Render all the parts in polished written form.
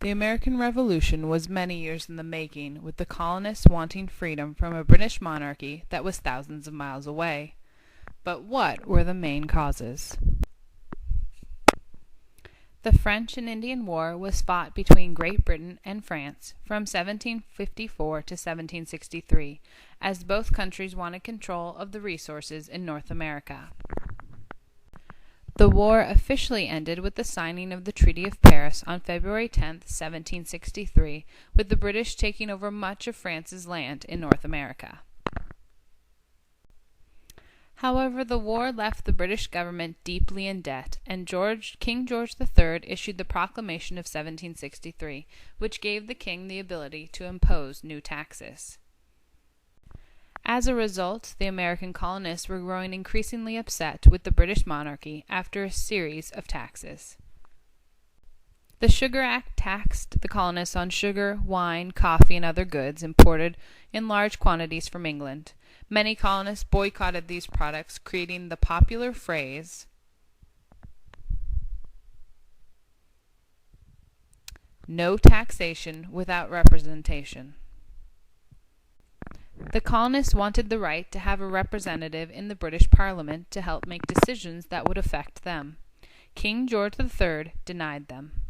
The American Revolution was many years in the making, with the colonists wanting freedom from a British monarchy that was thousands of miles away. But what were the main causes? The French and Indian War was fought between Great Britain and France from 1754 to 1763, as both countries wanted control of the resources in North America. The war officially ended with the signing of the Treaty of Paris on February 10, 1763, with the British taking over much of France's land in North America. However, the war left the British government deeply in debt, and King George III issued the Proclamation of 1763, which gave the king the ability to impose new taxes. As a result, the American colonists were growing increasingly upset with the British monarchy after a series of taxes. The Sugar Act taxed the colonists on sugar, wine, coffee, and other goods imported in large quantities from England. Many colonists boycotted these products, creating the popular phrase, "No taxation without representation." The colonists wanted the right to have a representative in the British Parliament to help make decisions that would affect them. King George III denied them.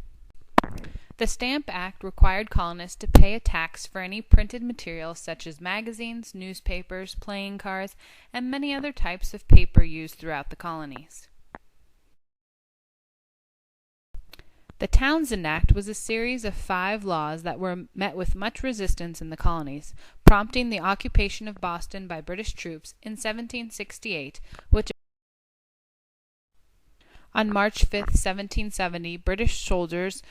The Stamp Act required colonists to pay a tax for any printed material such as magazines, newspapers, playing cards, and many other types of paper used throughout the colonies. The Townshend Act was a series of 5 laws that were met with much resistance in the colonies, prompting the occupation of Boston by British troops in 1768, which on March 5, 1770, British soldiers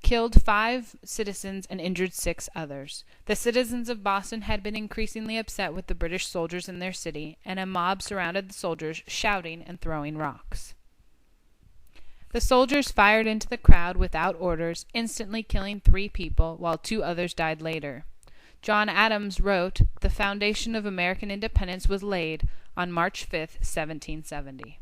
killed 5 citizens and injured 6 others. The citizens of Boston had been increasingly upset with the British soldiers in their city, and a mob surrounded the soldiers, shouting and throwing rocks. The soldiers fired into the crowd without orders, instantly killing 3 people, while 2 others died later. John Adams wrote, "The foundation of American independence was laid on March 5, 1770.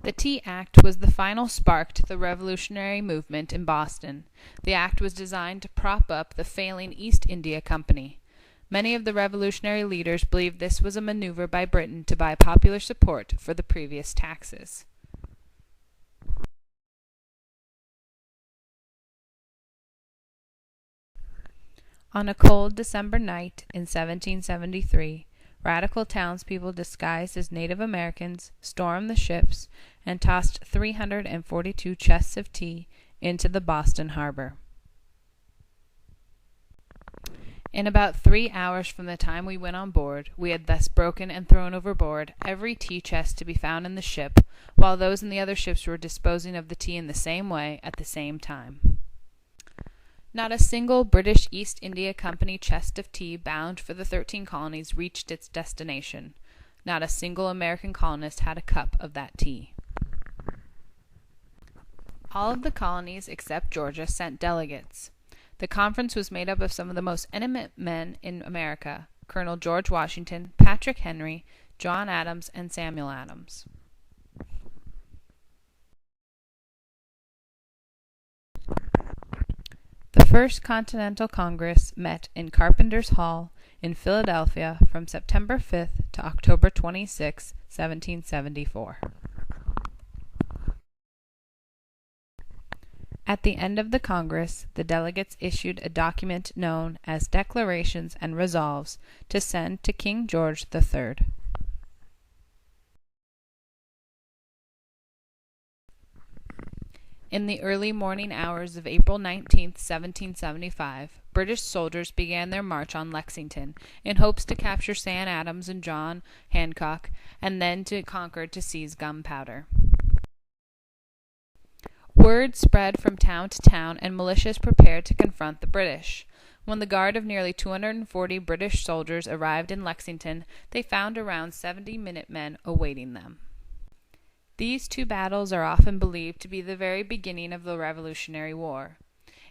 The Tea Act was the final spark to the revolutionary movement in Boston. The act was designed to prop up the failing East India Company. Many of the revolutionary leaders believed this was a maneuver by Britain to buy popular support for the previous taxes. On a cold December night in 1773, radical townspeople disguised as Native Americans stormed the ships and tossed 342 chests of tea into the Boston harbor. In about 3 hours from the time we went on board, we had thus broken and thrown overboard every tea chest to be found in the ship, while those in the other ships were disposing of the tea in the same way at the same time. Not a single British East India Company chest of tea bound for the 13 colonies reached its destination. Not a single American colonist had a cup of that tea. All of the colonies except Georgia sent delegates. The conference was made up of some of the most eminent men in America: Colonel George Washington, Patrick Henry, John Adams, and Samuel Adams. The First Continental Congress met in Carpenter's Hall in Philadelphia from September 5th to October 26, 1774. At the end of the Congress, the delegates issued a document known as Declarations and Resolves to send to King George III. In the early morning hours of April 19, 1775, British soldiers began their march on Lexington in hopes to capture Sam Adams and John Hancock, and then to Concord to seize gunpowder. Word spread from town to town, and militias prepared to confront the British. When the guard of nearly 240 British soldiers arrived in Lexington, they found around 70 Minutemen awaiting them. These 2 battles are often believed to be the very beginning of the Revolutionary War.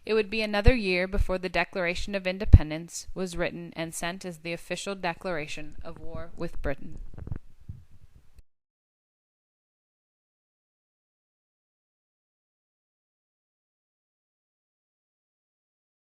It would be another year before the Declaration of Independence was written and sent as the official declaration of war with Britain.